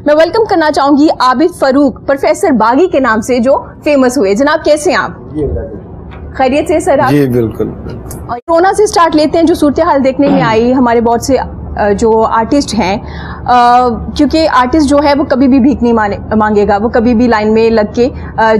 میں ویلکم کرنا چاہوں گی عابد فاروق پروفیسر باغی کے نام سے جو فیمس ہوئے. جناب کیسے ہیں آپ؟ خیریت سے سر؟ جی بالکل. کورونا سے سٹارٹ لیتے ہیں. جو صورتحال دیکھنے میں آئی ہمارے بہت سے جو آرٹسٹ ہیں, کیونکہ آرٹسٹ جو ہے وہ کبھی بھی بھیک نہیں مانگے گا, وہ کبھی بھی لائن میں لگ کے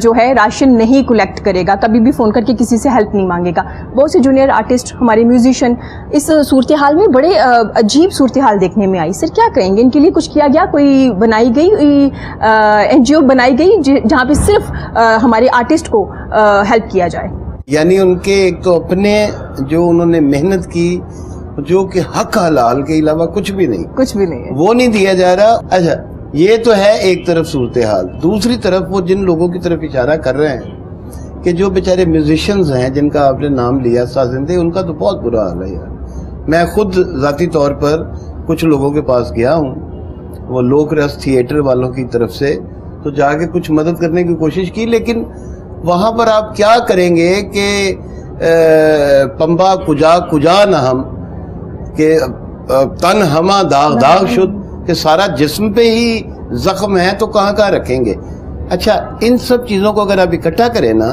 جو ہے راشن نہیں کلیکٹ کرے گا, کبھی بھی فون کر کے کسی سے ہیلپ نہیں مانگے گا. بہت سے جونیئر آرٹسٹ, ہمارے میوزیشین اس صورتحال میں بڑے عجیب صورتحال دیکھنے میں آئی. سر کیا کہیں گے, ان کے لیے کچھ کیا گیا؟ کوئی بنائی گئی NGO بنائی گئی جہاں پہ صرف ہمارے آرٹسٹ کو ہیلپ کیا جائے؟ یعنی ان کے ایک تو اپنے جو انہوں نے محنت کی, جو کہ حق حلال کے علاوہ کچھ بھی نہیں ہے, وہ نہیں دیا جا رہا. اچھا یہ تو ہے ایک طرف صورتحال. دوسری طرف وہ جن لوگوں کی طرف اشارہ کر رہے ہیں کہ جو بیچارے میوزیشنز ہیں جن کا آپ نے نام لیا, سازندے, ان کا تو بہت برا حال ہے یار. میں خود ذاتی طور پر کچھ لوگوں کے پاس گیا ہوں, وہ لوک رس تھیٹر والوں کی طرف سے, تو جا کے کچھ مدد کرنے کی کوشش کی, لیکن وہاں پر آپ کیا کریں گے کہ پمبا کجا کجا نہ ہم کہ تن ہما داغ داغ شد, کہ سارا جسم پہ ہی زخم ہے تو کہاں کہاں رکھیں گے. اچھا ان سب چیزوں کو اگر آپ اکٹھا کریں نا,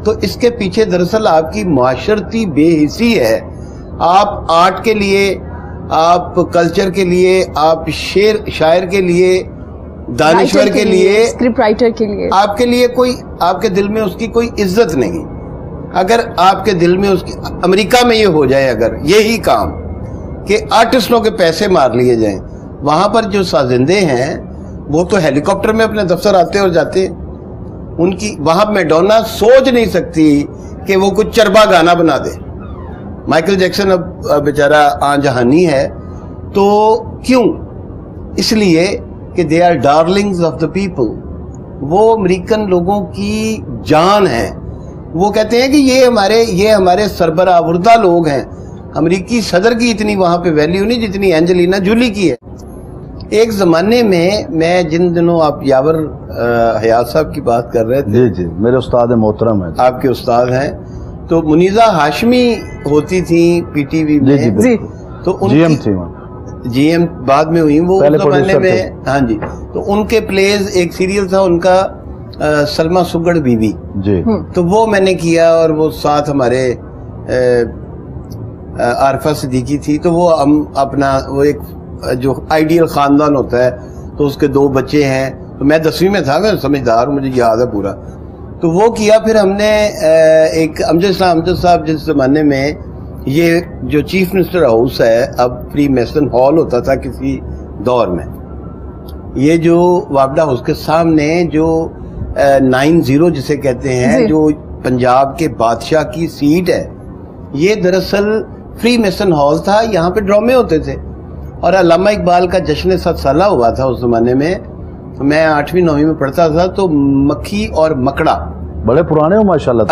تو اس کے پیچھے دراصل آپ کی معاشرتی بے حسی ہے. آپ آرٹ کے لیے, آپ کلچر کے لیے, آپ شاعر کے لیے, دانشور کے لیے, اسکرپٹ رائٹر کے لیے, آپ کے لیے کوئی, آپ کے دل میں اس کی کوئی عزت نہیں. اگر آپ کے دل میں اس کی, امریکہ میں یہ ہو جائے اگر یہی کام کہ آرٹسٹوں کے پیسے مار لیے جائیں, وہاں پر جو سازندے ہیں وہ تو ہیلی کاپٹر میں اپنے دفتر آتے اور جاتے. ان کی وہاں میڈونا سوچ نہیں سکتی کہ وہ کچھ چربا گانا بنا دے. مائیکل جیکسن اب بیچارہ آن جہانی ہے, تو کیوں؟ اس لیے کہ they are darlings of the people. وہ امریکن لوگوں کی جان ہے. وہ کہتے ہیں کہ یہ ہمارے سربراہ لوگ ہیں. امریکی صدر کی اتنی وہاں پہ ویلیو نہیں جتنی اینجلینا جولی کی ہے. ایک زمانے میں جن دنوں آپ یاور حیات صاحب کی بات کر رہے تھے, جی میرے استاد محترم ہیں, آپ کے استاد ہیں, تو منیزہ ہاشمی ہوتی تھی پی ٹی وی میں, تو جی ایم تھی, جی ایم بعد میں ہوئی وہ زمانے میں. ہاں جی, تو ان کے پلیز ایک سیریل تھا ان کا سلمہ سگڑ بیوی, جی, تو وہ میں نے کیا, اور وہ ساتھ ہمارے عارفہ صدیقی تھی. تو وہ ہم اپنا وہ ایک جو آئیڈیل خاندان ہوتا ہے, تو اس کے 2 بچے ہیں, تو میں 10ویں میں تھا, میں سمجھدار ہوں, مجھے یاد ہے پورا. تو وہ کیا. پھر ہم نے ایک امجد صاحب جس زمانے میں یہ جو چیف منسٹر ہاؤس ہے, اب فری میسن ہال ہوتا تھا کسی دور میں, یہ جو وابڈا ہاؤس کے سامنے جو 90 جسے کہتے ہیں, جو پنجاب کے بادشاہ کی سیٹ ہے, یہ دراصل فری میسن ہال تھا. یہاں پہ ڈرامے ہوتے تھے, اور علامہ اقبال کا جشن 7 سالہ ہوا تھا اس زمانے میں. میں 8ویں 9ویں میں پڑھتا تھا. تو مکھی اور مکڑا, بڑے پرانے ہو ماشاءاللہ.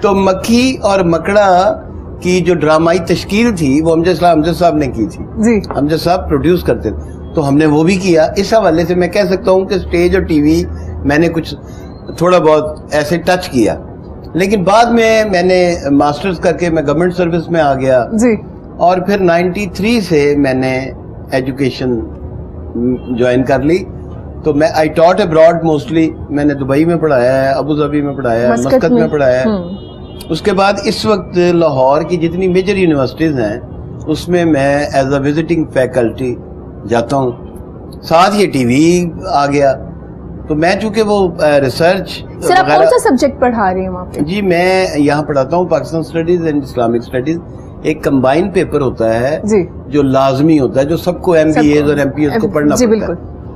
تو مکھی اور مکڑا کی جو ڈرامائی تشکیل تھی وہ امجد صاحب نے کی تھی. امجد صاحب پروڈیوس کرتے تھے, تو ہم نے وہ بھی کیا. اس حوالے سے میں کہہ سکتا ہوں کہ سٹیج اور ٹی وی میں نے کچھ تھوڑا بہت ایسے ٹچ کیا. لیکن بعد میں نے ماسٹرز کر کے میں گورنمنٹ سروس میں آ گیا, اور پھر 93 سے میں نے ایجوکیشن جوائن کر لی. تو میں آئی ٹاٹ ابراڈ موسٹلی. میں نے دبئی میں پڑھایا ہے, ابو ظبی میں پڑھایا ہے, مسقط میں پڑھایا ہے. اس کے بعد اس وقت لاہور کی جتنی میجر یونیورسٹیز ہیں اس میں ایز اے وزٹنگ فیکلٹی جاتا ہوں. ساتھ یہ ٹی وی آ گیا, تو میں چونکہ وہ ریسرچ. سر آپ کون سا سبجیکٹ پڑھا رہے ہیں وہاں پہ؟ جی میں یہاں پڑھاتا ہوں Pakistan studies and Islamic studies. ایک کمبائن پیپر ہوتا ہے جو لازمی ہوتا ہے, جو سب کو ایم بی ایز اور ایم پی ایز کو پڑھنا پڑتا ہے.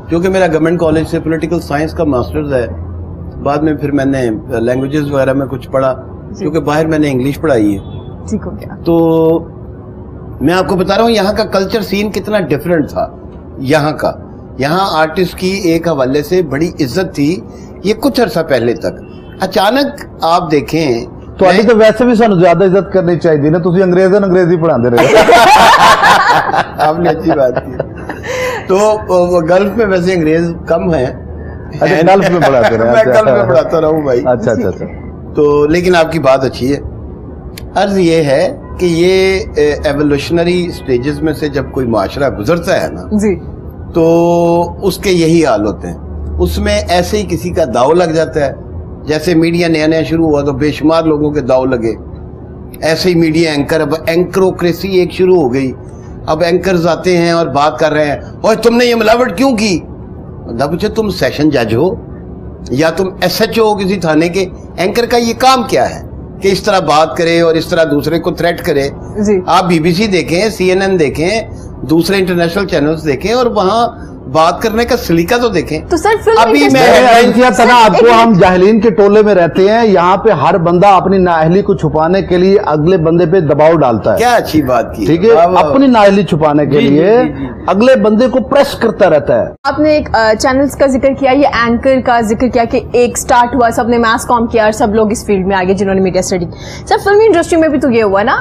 کیونکہ میرا گورنمنٹ کالج سے پولیٹیکل سائنس کا ماسٹرز ہے. بعد میں پھر میں نے لینگویجز وغیرہ میں کچھ پڑھا, کیونکہ باہر میں نے انگلش پڑھائی ہے. تو میں آپ کو بتا رہا ہوں یہاں کا کلچر سین کتنا ڈیفرنٹ تھا. یہاں آرٹسٹ کی ایک حوالے سے بڑی عزت تھی, یہ کچھ عرصہ پہلے تک. اچانک آپ دیکھیں تو ویسے بھی سانو زیادہ عزت کرنی چاہیے نا, تسی انگریزی پڑھاندے رہے. آپ نے اچھی بات کی. تو گلف میں ویسے انگریز کم ہیں. گلف میں پڑھاتے رہے. میں گلف میں پڑھاتا رہا ہوں بھائی. اچھا. تو لیکن آپ کی بات اچھی ہے عرض یہ ہے کہ یہ ایوولوشنری سٹیجز میں سے جب کوئی معاشرہ گزرتا ہے نا جی تو اس کے یہی حال ہوتے ہیں. اس میں ایسے ہی کسی کا داؤ لگ جاتا ہے. جیسے میڈیا نیا نیا شروع ہوا تو بے شمار لوگوں کے داؤ لگے. ایسے ہی میڈیا اینکر، اب اینکروکریسی ایک شروع ہو گئی. اب اینکرز آتے ہیں اور بات کر رہے ہیں، اور تم نے یہ ملاوٹ کیوں کی؟ نہ پوچھے تم سیشن جج ہو یا تم ایس ایچ او کسی تھانے کے. اینکر کا یہ کام کیا ہے کہ اس طرح بات کرے اور اس طرح دوسرے کو تھریٹ کرے؟ آپ بی بی سی دیکھیں، سی این این دیکھیں، دوسرے انٹرنیشنل چینلز دیکھیں اور وہاں بات کرنے کا سلیقہ تو دیکھیں. تو سر ابھی میں آپ کو ہم جاہلین کے ٹولے میں رہتے ہیں، یہاں پہ ہر بندہ اپنی نااہلی کو چھپانے کے لیے اگلے بندے پہ دباؤ ڈالتا ہے. کیا اچھی بات کی، ٹھیک ہے، اپنی نااہلی چھپانے کے لیے اگلے بندے کو پریس کرتا رہتا ہے. آپ نے ایک چینلز کا ذکر کیا، یہ اینکر کا ذکر کیا کہ ایک سٹارٹ ہوا، سب نے ماس کام کیا اور سب لوگ اس فیلڈ میں آگے جنہوں نے میڈیا اسٹڈی. سر فلمی انڈسٹری میں بھی تو یہ ہوا نا،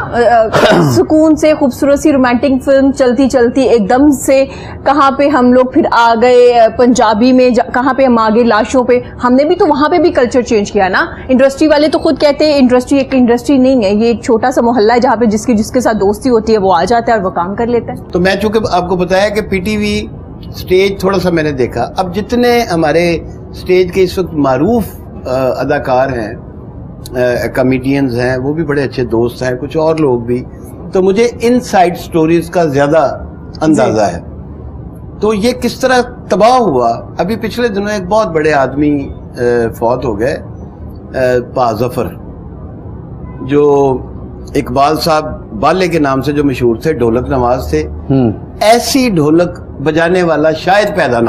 سکون سے خوبصورت سی رومانٹک فلم چلتی چلتی ایک دم سے کہاں پہ ہم لوگ پھر آ گئے پنجابی میں، کہاں پہ ہم آگے لاشوں پہ. ہم نے بھی تو وہاں پہ بھی کلچر چینج کیا نا. انڈسٹری والے تو خود کہتے ہیں انڈسٹری ایک انڈسٹری نہیں ہے، یہ ایک چھوٹا سا محلہ ہے جہاں پہ جس کے ساتھ دوستی ہوتی ہے وہ آ جاتا ہے اور وہ کام کر لیتا ہے. تو میں چونکہ آپ کو بتایا کہ پی ٹی وی سٹیج تھوڑا سا میں نے دیکھا. اب جتنے ہمارے سٹیج کے اس وقت معروف اداکار ہیں، کامیڈینز ہیں، وہ بھی بڑے اچھے دوست ہیں، کچھ اور لوگ بھی. تو مجھے ان سائڈ سٹوریز کا زیادہ اندازہ ہے. تو یہ کس طرح تباہ ہوا. ابھی پچھلے دنوں ایک بہت بڑے آدمی فوت ہو گئے، پا ظفر، جو اقبال صاحب بالے کے نام سے جو مشہور تھے، ڈھولک نواز تھے. ایسی ڈھولک بجانے والا شاید پیدا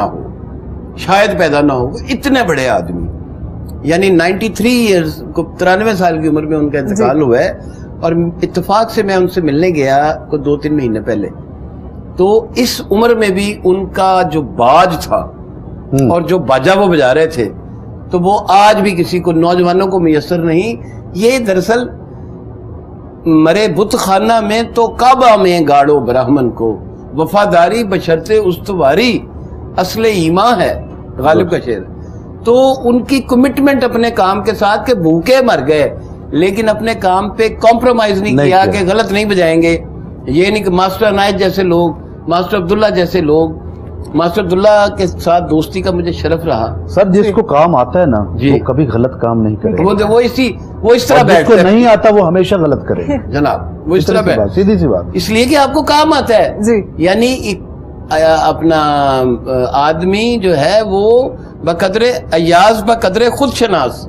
نہ ہو اتنے بڑے آدمی. یعنی 93 ایئرز کو 93 سال کی عمر میں ان کا انتقال ہوا ہے. اور اتفاق سے میں ان سے ملنے گیا کو 2-3 مہینے پہلے. تو اس عمر میں بھی ان کا جو باج تھا اور جو باجا وہ بجا رہے تھے تو وہ آج بھی کسی کو، نوجوانوں کو میسر نہیں. یہ دراصل مرے بت خانہ میں تو کعبہ میں گاڑو براہمن کو، وفاداری بشرطِ استواری اصل ایمان ہے، غالب کا شعر. تو ان کی کمٹمنٹ اپنے کام کے ساتھ کہ بھوکے مر گئے لیکن اپنے کام پہ کمپرومائز نہیں کیا کہ غلط نہیں بجائیں گے. یہ نہیں کہ ماسٹر عنایت جیسے لوگ، ماسٹر عبداللہ جیسے لوگ، ماسٹر عبداللہ کے ساتھ دوستی کا مجھے شرف رہا. سر جس کو کام آتا ہے نا وہ کبھی غلط کام نہیں کرے، وہ اس طرح بیٹھتا ہے. جس کو نہیں آتا وہ ہمیشہ غلط کرے جناب، وہ اس طرح بیٹھتا ہے. سیدھی سی بات. اس لیے کہ آپ کو کام آتا ہے. یعنی اپنا آدمی جو ہے وہ بقدر ایاز بقدر خود شناس،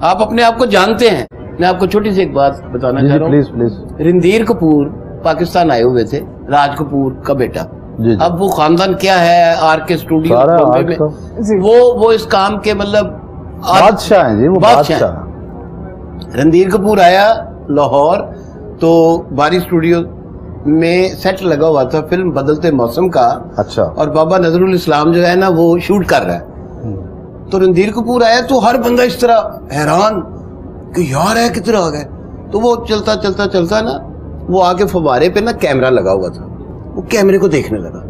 آپ اپنے آپ کو جانتے ہیں. میں آپ کو چھوٹی سی ایک بات بتانا چاہ رہا ہوں. پلیز. رندیر کپور پاکستان آئے ہوئے تھے، راج کپور کا بیٹا. اب وہ خاندان کیا ہے، آر کے اسٹوڈیو میں وہ اس کام کے مطلب بادشاہ ہیں جی، وہ بادشاہ. رندیر کپور آیا لاہور تو باری اسٹوڈیو میں سیٹ لگا ہوا تھا فلم بدلتے موسم کا. اچھا. اور بابا نظر الاسلام جو ہے نا وہ شوٹ کر رہا ہے. تو رندیر کپور آیا تو ہر بندہ اس طرح حیران کہ یار ہے کدھر آ گئے. تو وہ چلتا نا، وہ آگے فوارے پہ نا کیمرہ لگا ہوا تھا، وہ کیمرے کو دیکھنے لگا.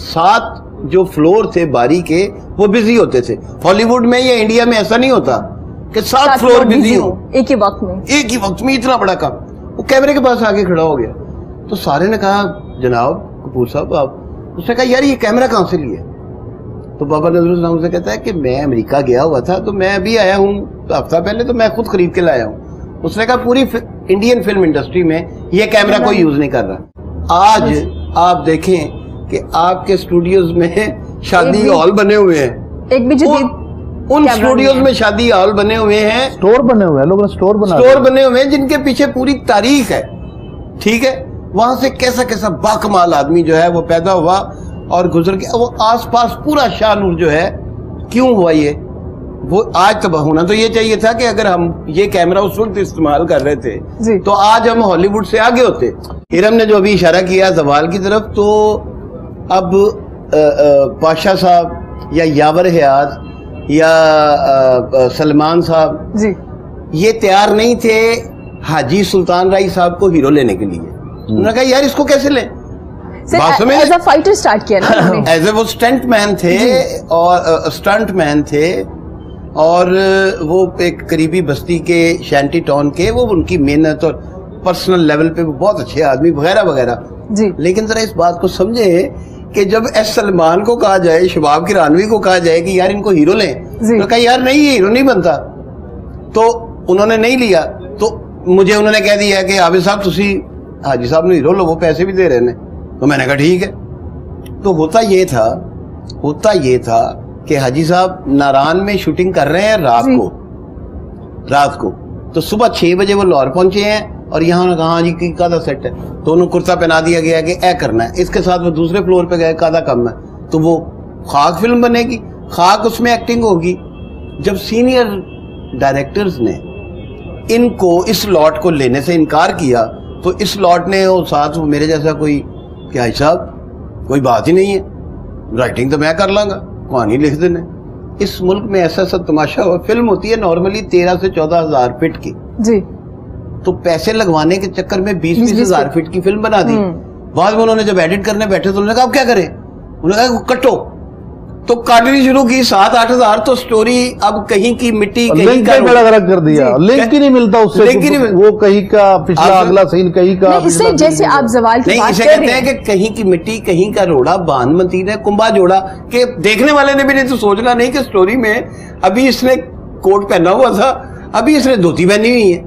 7 جو فلور تھے باری کے وہ بزی ہوتے تھے. ہالی ووڈ میں یا انڈیا میں ایسا نہیں ہوتا کہ 7 فلور بزی ہو ایک ہی وقت میں اتنا بڑا کام. وہ کیمرے کے پاس آگے کھڑا ہو گیا. تو سارے نے کہا جناب کپور صاحب آپ. اس نے کہا یار یہ کیمرہ کہاں سے لیا؟ تو بابا نظر الاسلام سے کہتا ہے کہ میں امریکہ گیا ہوا تھا تو میں ابھی آیا ہوں ہفتہ پہلے، تو میں خود خرید کے لایا ہوں. اس نے کہا پوری انڈین فلم انڈسٹری میں یہ کیمرہ کوئی یوز نہیں کر رہا. آج آپ دیکھیں کہ آپ کے اسٹوڈیوز میں شادی ہال بنے ہوئے ہیں، ایک بھی جدید ان اسٹوڈیوز میں شادی ہال بنے ہوئے ہیں، سٹور بنے ہوئے ہیں، لوگوں نے سٹور بنے ہوئے ہیں جن کے پیچھے پوری تاریخ ہے. ٹھیک ہے، وہاں سے کیسا باکمال آدمی جو ہے وہ پیدا ہوا اور گزر کے وہ آس پاس پورا شاہ نور جو ہے کیوں ہوا. یہ وہ آج تباہ ہونا تو یہ چاہیے تھا کہ اگر ہم یہ کیمرہ اس وقت استعمال کر رہے تھے تو آج ہم ہالی ووڈ سے آگے ہوتے. ارم نے جو ابھی اشارہ کیا زوال کی طرف، تو اب پاشا صاحب یا یاور حیات یا سلمان صاحب یہ تیار نہیں تھے حاجی سلطان رائی صاحب کو ہیرو لینے کے لیے. انہوں نے کہا یار اس کو کیسے لیں؟ ایز اے فائٹر سٹارٹ کیا نا، ایز اے وہ اسٹنٹ مین تھے اور اسٹنٹ مین تھے اور وہ ایک قریبی بستی کے شینٹی ٹاؤن کے وہ ان کی محنت اور پرسنل لیول پہ وہ بہت اچھے آدمی وغیرہ وغیرہ جی. لیکن ذرا اس بات کو سمجھے کہ جب ایس سلمان کو کہا جائے, شباب کرانوی کو کہا جائے کہ یار ان کو ہیرو لیں, تو کہا یار نہیں, یہ ہیرو نہیں بنتا, تو انہوں نے نہیں لیا. تو مجھے انہوں نے کہہ دیا کہ عابد صاحب تسی حاجی صاحب نے ہیرو لو, وہ پیسے بھی دے رہے ہیں. تو میں نے کہا ٹھیک ہے. تو ہوتا یہ تھا کہ حاجی صاحب ناران میں شوٹنگ کر رہے ہیں رات کو, تو صبح 6 بجے وہ لاہور پہنچے ہیں, اور یہاں کہاں جی کادا سیٹ ہے, تو انہوں کرتا پہنا دیا گیا کہ اے کرنا ہے. اس کے ساتھ وہ دوسرے فلور پہ گئے, کادا کم ہے, تو وہ خاک فلم بنے گی, خاک اس میں ایکٹنگ ہوگی. جب سینئر ڈائریکٹرز نے ان کو اس لاٹ کو لینے سے انکار کیا, تو اس لاٹ نے وہ ساتھ میرے جیسا کوئی کہ حاجی صاحب کوئی بات ہی نہیں ہے, رائٹنگ تو میں کر لوں گا, کہانی لکھ دینے. اس ملک میں ایسا تماشا ہوا. فلم ہوتی ہے نارملی 13 سے 14 ہزار فٹ کی جی, تو پیسے لگوانے کے چکر میں 20 ہزار فٹ کی فلم بنا دی. بعد میں انہوں نے جب ایڈٹ کرنے بیٹھے تو انہوں نے کہا اب کیا کریں, انہوں نے کہا کٹو, تو کاٹنی شروع کی 7-8 ہزار. تو سٹوری اب کہیں کی مٹی کہیں کا بڑا غلط کر دیا, لنک ہی نہیں ملتا اس سے, وہ کہیں کا پچھلا اگلا سین کہیں کا. اس سے جیسے آپ زوال کی بات کر رہے ہیں کہ کہیں کی مٹی کہیں کا روڑا, باندھ متین ہے, کنبا جوڑا, کہ دیکھنے والے نے بھی نہیں تو سوچنا نہیں کہ سٹوری میں ابھی اس نے کوٹ پہنا ہوا تھا, ابھی اس نے دھوتی پہنی ہوئی ہے,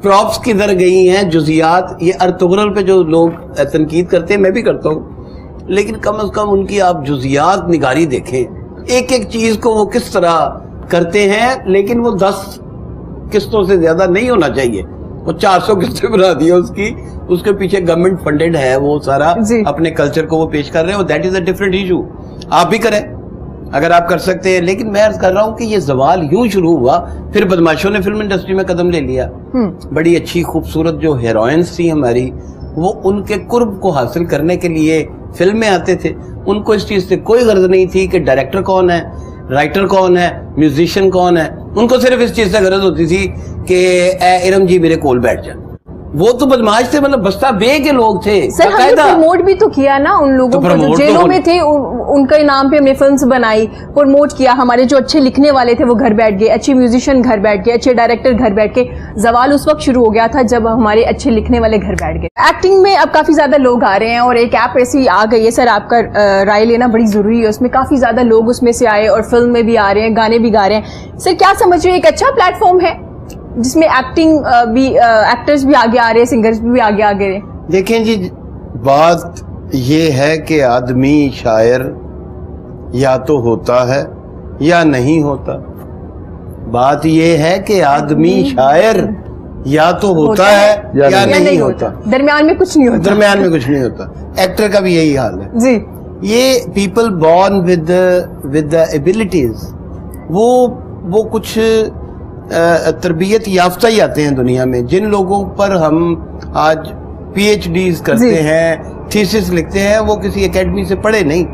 پراپس کدھر گئی ہیں, جزیات. یہ ارطغرل پہ جو لوگ تنقید کرتے ہیں, میں بھی کرتا ہوں, لیکن کم از کم ان کی آپ جزیات نگاری دیکھیں, ایک ایک چیز کو وہ کس طرح کرتے ہیں. لیکن وہ 10 قسطوں سے زیادہ نہیں ہونا چاہیے. وہ 400 قسطیں بنا دی اس کے پیچھے گورنمنٹ فنڈڈ ہے وہ سارا, اپنے کلچر کو وہ پیش کر رہے ہیں. That is a different issue, آپ بھی کریں اگر آپ کر سکتے ہیں. لیکن میں عرض کر رہا ہوں کہ یہ زوال یوں شروع ہوا, پھر بدماشوں نے فلم انڈسٹری میں قدم لے لیا. بڑی اچھی خوبصورت جو ہیروئنس تھی ہماری, وہ ان کے قرب کو حاصل کرنے کے لیے فلم میں آتے تھے. ان کو اس چیز سے کوئی غرض نہیں تھی کہ ڈائریکٹر کون ہے, رائٹر کون ہے, میوزیشین کون ہے. ان کو صرف اس چیز سے غرض ہوتی تھی کہ اے ارم جی میرے کول بیٹھ جائیں. وہ تو بدماش تھے, مطلب بستہ بے کے لوگ تھے. سر ہم نے پروموٹ بھی تو کیا نا ان لوگوں کو جو جیلوں میں تھے, ان کے نام پہ ہم نے فلمز بنائی, پروموٹ کیا. ہمارے جو اچھے لکھنے والے تھے وہ گھر بیٹھ گئے, اچھے میوزیشین گھر بیٹھ گئے, اچھے ڈائریکٹر گھر بیٹھ گئے. زوال اس وقت شروع ہو گیا تھا جب ہمارے اچھے لکھنے والے گھر بیٹھ گئے. ایکٹنگ میں اب کافی زیادہ لوگ آ رہے ہیں, اور ایک ایپ ایسی آ گئی ہے. سر آپ کا رائے لینا بڑی ضروری ہے. اس میں کافی زیادہ لوگ اس میں سے آئے, اور فلم میں بھی آ رہے ہیں, گانے بھی گا رہے ہیں. سر کیا سمجھ رہے ہیں, ایک اچھا پلیٹ فارم ہے جس میں ایکٹنگ بھی, ایکٹرز بھی آگے آ رہے ہیں, سنگرز بھی آگے آ گئے. دیکھیں جی, بات یہ ہے کہ آدمی شاعر یا تو ہوتا ہے یا نہیں ہوتا. بات یہ ہے کہ آدمی شاعر یا تو ہوتا ہے یا نہیں ہوتا, درمیان میں کچھ نہیں ہوتا. ایکٹر کا بھی یہی حال ہے جی. یہ people born with the abilities, وہ کچھ تربیت یافتہ ہی آتے ہیں دنیا میں. جن لوگوں پر ہم آج پی ایچ ڈیز کرتے ہیں, تھیسس لکھتے ہیں, وہ کسی اکیڈمی سے پڑھے نہیں.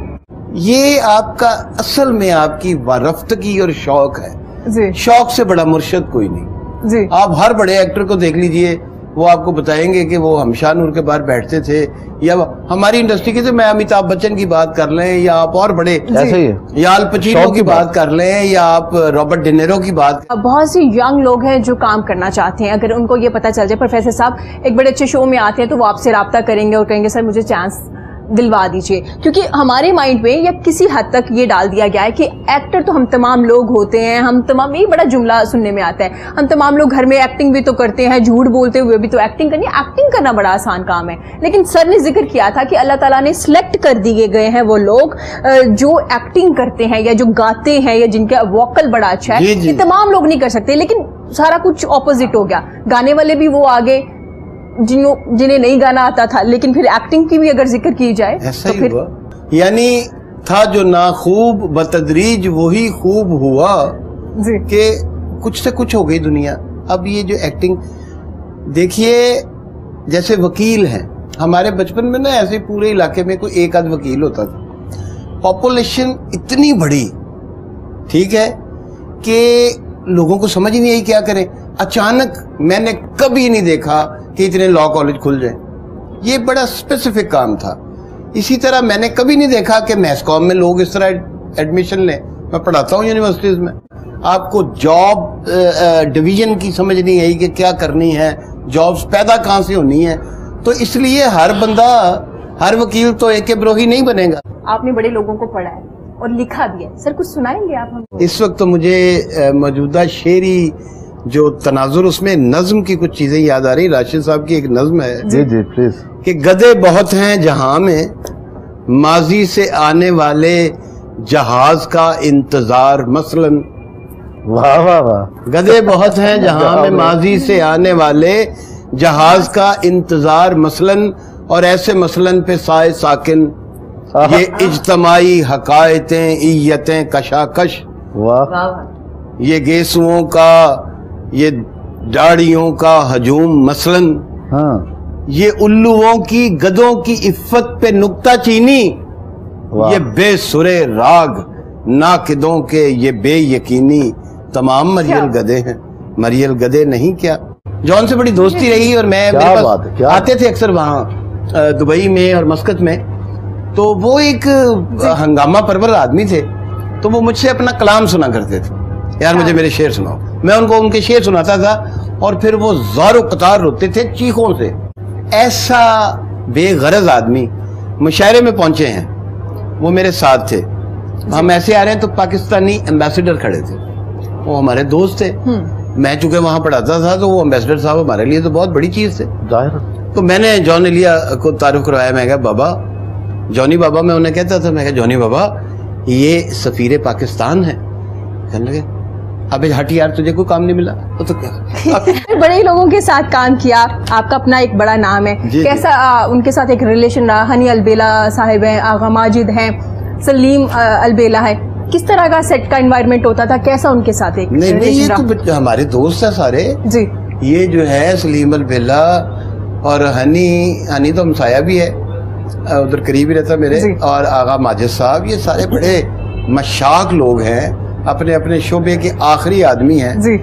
یہ آپ کا اصل میں آپ کی وارفتگی اور شوق ہے. شوق سے بڑا مرشد کوئی نہیں. آپ ہر بڑے ایکٹر کو دیکھ لیجئے, وہ آپ کو بتائیں گے کہ وہ ہمشاہ نور کے باہر بیٹھتے تھے. یا ہماری انڈسٹری کے, میں امیتابھ بچن کی بات کر لیں, یا آپ اور بڑے یا آل پچینو کی بات کر لیں, یا آپ رابرٹ ڈینیرو کی بات. بہت سی ینگ لوگ ہیں جو کام کرنا چاہتے ہیں. اگر ان کو یہ پتا چل جائے پروفیسر صاحب ایک بڑے اچھے شو میں آتے ہیں, تو وہ آپ سے رابطہ کریں گے اور کہیں گے سر مجھے چانس دلوا دیجئے. کیونکہ ہمارے مائنڈ میں یا کسی حد تک یہ ڈال دیا گیا ہے کہ ایکٹر تو ہم تمام لوگ ہوتے ہیں, ہم تمام, یہ بڑا جملہ سننے میں آتا ہے, ہم تمام لوگ گھر میں ایکٹنگ بھی تو کرتے ہیں, جھوٹ بولتے ہوئے بھی تو ایکٹنگ کرنی. ایکٹنگ کرنا بڑا آسان کام ہے. لیکن سر نے ذکر کیا تھا کہ اللہ تعالیٰ نے سلیکٹ کر دیے گئے ہیں وہ لوگ جو ایکٹنگ کرتے ہیں یا جو گاتے ہیں یا جن کا ووکل بڑا اچھا ہے. یہ تمام لوگ نہیں کر سکتے. لیکن سارا کچھ اپوزٹ ہو گیا. گانے والے بھی وہ آگے جنہیں نہیں گانا آتا تھا, لیکن پھر ایکٹنگ کی بھی اگر ذکر کی جائے تو پھر یعنی تھا جو ناخوب بتدریج وہی خوب ہوا, کہ کچھ سے کچھ ہو گئی دنیا. اب یہ جو ایکٹنگ دیکھیے, جیسے وکیل ہیں ہمارے بچپن میں نا, ایسے پورے علاقے میں کوئی ایک آدھ وکیل ہوتا تھا. پاپولیشن اتنی بڑی, ٹھیک ہے, کہ لوگوں کو سمجھ نہیں آئی کیا کریں. اچانک میں نے کبھی نہیں دیکھا کہ اتنے لا کالج کھل جائیں. یہ بڑا اسپیسیفک کام تھا. اسی طرح میں نے کبھی نہیں دیکھا کہ میس کام میں لوگ اس طرح ایڈمیشن لیں. میں پڑھاتا ہوں یونیورسٹیز میں, آپ کو جاب ڈویژن کی سمجھ نہیں آئی کہ کیا کرنی ہے, جابز پیدا کہاں سے ہونی ہے. تو اس لیے ہر بندہ, ہر وکیل تو ایک بروہی نہیں بنے گا. آپ نے بڑے لوگوں کو پڑھا ہے اور لکھا بھی ہے, سر کچھ سنائیں گے آپ ہم کو؟ اس وقت تو مجھے موجودہ شعری جو تناظر, اس میں نظم کی کچھ چیزیں یاد آ رہی. راشد صاحب کی ایک نظم ہے جی جی پلیز. کہ گدے بہت ہیں جہاں میں, ماضی سے آنے والے جہاز کا انتظار مثلاً. واہ واہ واہ. گدے بہت ہیں جہاں میں, ماضی سے آنے والے جہاز کا انتظار مثلاً, اور ایسے مثلاً پہ سائے ساکن, یہ اجتماعی حقائقیں ایتیں کشاکش. واہ. یہ گیسوؤں کا, یہ ڈاڑیوں کا ہجوم مثلاً, ہاں. یہ الوؤں کی گدوں کی عفت پہ نکتہ چینی, یہ بے سرے راگ ناقدوں کے یہ بے یقینی. تمام مریل گدے ہیں, مریل گدے نہیں کیا. جون سے بڑی دوستی رہی, اور میں میرے پاس آتے تھے اکثر وہاں دبئی میں اور مسقط میں. تو وہ ایک ہنگامہ پرور آدمی تھے, تو وہ مجھ سے اپنا کلام سنا کرتے تھے, یار مجھے میرے شعر سناؤ. میں ان کو ان کے شعر سناتا تھا, اور پھر وہ زار و قطار روتے تھے چیخوں سے. ایسا بے غرض آدمی مشاعرے میں پہنچے ہیں, وہ میرے ساتھ تھے. ہم ایسے آ رہے ہیں تو پاکستانی ایمبیسیڈر کھڑے تھے, وہ ہمارے دوست تھے. میں چونکہ وہاں پڑھاتا تھا تو وہ ایمبیسیڈر صاحب ہمارے لیے تو بہت بڑی چیز تھے. تو میں نے جون ایلیا کو تعارف کروایا. میں کہا بابا, جونی بابا میں انہیں کہتا تھا, میں کہا جونی بابا یہ سفیر پاکستان ہے. کہنے لگے ابے ہٹ یار, تجھے کوئی کام نہیں ملا تو کیا. بڑے لوگوں کے ساتھ کام کیا, آپ کا اپنا ایک بڑا نام ہے. کیسا ان کے ساتھ ایک ریلیشن رہا؟ ہنی البیلا صاحب ہیں, آغا ماجد ہیں, سلیم البیلا ہے. کس طرح کا سیٹ کا انوائرمنٹ ہوتا تھا, کیسا ان کے ساتھ ایک نہیں یہ تو ہمارے دوست ہیں سارے. جی. یہ جو ہے سلیم البیلا اور ہنی تو ہمسایہ بھی ہے, ادھر قریب ہی رہتا میرے, اور آغا ماجد صاحب, یہ سارے بڑے مشاق لوگ ہیں, اپنے اپنے شعبے کے آخری آدمی ہیں. جی.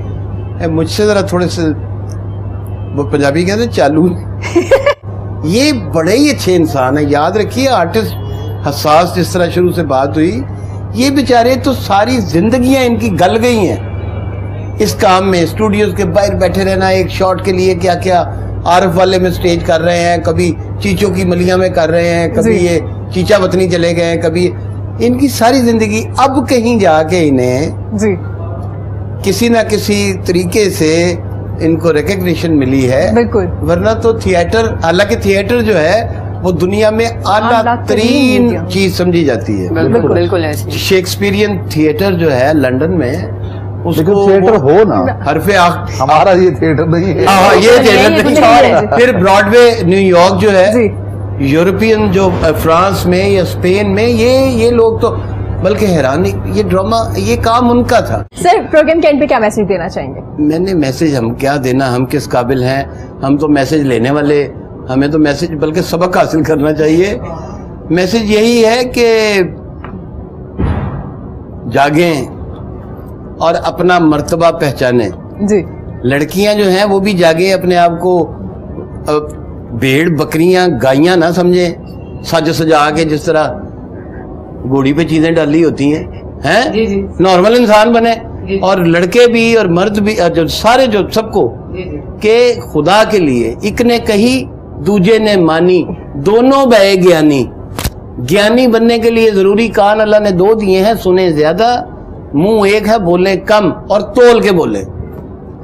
مجھ سے ذرا تھوڑے سے وہ پنجابی کہتے ہیں چالو. یہ بڑے ہی اچھے انسان ہیں. یاد رکھیے آرٹسٹ حساس, جس طرح شروع سے بات ہوئی, یہ بیچارے تو ساری زندگیاں ان کی گل گئی ہیں اس کام میں. اسٹوڈیوز کے باہر بیٹھے رہنا ایک شاٹ کے لیے, کیا کیا عارف والے میں سٹیج کر رہے ہیں, کبھی چیچوں کی ملیاں میں کر رہے ہیں, کبھی یہ چیچا وطنی چلے گئے, کبھی ان کی ساری زندگی. اب کہیں جا کے انہیں کسی نہ کسی طریقے سے ان کو ریکگنیشن ملی ہے. بالکل. ورنہ تو تھیٹر, حالانکہ تھیٹر جو ہے وہ دنیا میں اعلیٰ ترین چیز سمجھی جاتی ہے. بالکل. شیکسپیرین تھیٹر جو ہے لندن میں, اس کو تھیٹر ہو نا, حرف ہمارا یہ تھیٹر نہیں ہے. یہ تھیٹر نہیں. پھر براڈ وے نیو یارک جو ہے, یورپین جو فرانس میں یا اسپین میں, یہ لوگ تو بلکہ حیرانی, یہ ڈرامہ, یہ کام ان کا تھا. سر پروگرام کے اینڈ پہ کیا میسج دینا چاہیں گے؟ میں نے میسج ہم کیا دینا, ہم کس قابل ہیں, ہم تو میسج لینے والے, ہمیں تو میسج بلکہ سبق حاصل کرنا چاہیے. میسج یہی ہے کہ جاگیں اور اپنا مرتبہ پہچانیں. جی. لڑکیاں جو ہیں وہ بھی جاگیں, اپنے آپ کو بھیڑ بکریاں گائیاں نہ سمجھیں, سج سجا کے جس طرح گھوڑی پہ چیزیں ڈالی ہوتی ہیں, نارمل انسان بنے. اور لڑکے بھی اور مرد بھی, جو سارے جو سب کو, کہ خدا کے لیے ایک نے کہی دوجے نے مانی, دونوں بے گیانی. گیانی بننے کے لیے ضروری کان اللہ نے دو دیے ہیں, سنیں زیادہ, منہ ایک ہے, بولیں کم, اور تول کے بولیں.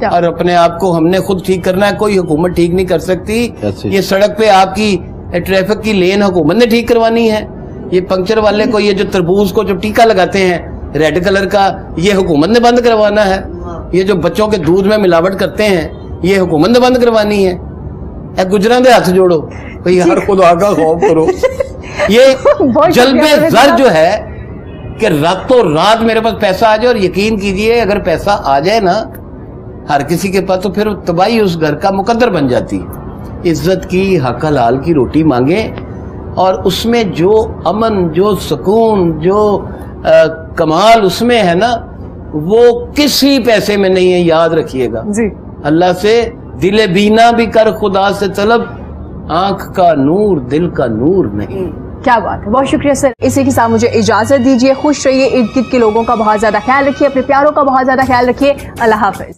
اور اپنے آپ کو ہم نے خود ٹھیک کرنا ہے, کوئی حکومت ٹھیک نہیں کر سکتی. یہ سڑک پہ آپ کی ٹریفک کی لین حکومت نے ٹھیک کروانی ہے. یہ پنکچر والے کو, یہ جو تربوز کو جو ٹیکا لگاتے ہیں ریڈ کلر کا, یہ حکومت نے بند کروانا ہے. یہ جو بچوں کے دودھ میں ملاوٹ کرتے ہیں, یہ حکومت نے بند کروانی ہے. اے گجراں دے ہاتھ جوڑو, بھئی ہر خدا کا خوف کرو. یہ جلب زر جو ہے کہ راتوں رات میرے پاس پیسہ آ جائے, اور یقین کیجئے اگر پیسہ آ جائے نا ہر کسی کے پاس, تو پھر تباہی اس گھر کا مقدر بن جاتی. عزت کی, حق حلال کی روٹی مانگیں, اور اس میں جو امن, جو سکون, جو کمال اس میں ہے نا, وہ کسی پیسے میں نہیں ہے. یاد رکھیے گا, اللہ سے دل بینا بھی کر خدا سے طلب, آنکھ کا نور دل کا نور نہیں. کیا بات ہے، بہت شکریہ سر. اسی کے ساتھ مجھے اجازت دیجیے. خوش رہیے، ارد گرد کے لوگوں کا بہت زیادہ خیال رکھیے، اپنے پیاروں کا بہت زیادہ خیال رکھیے. اللہ حافظ.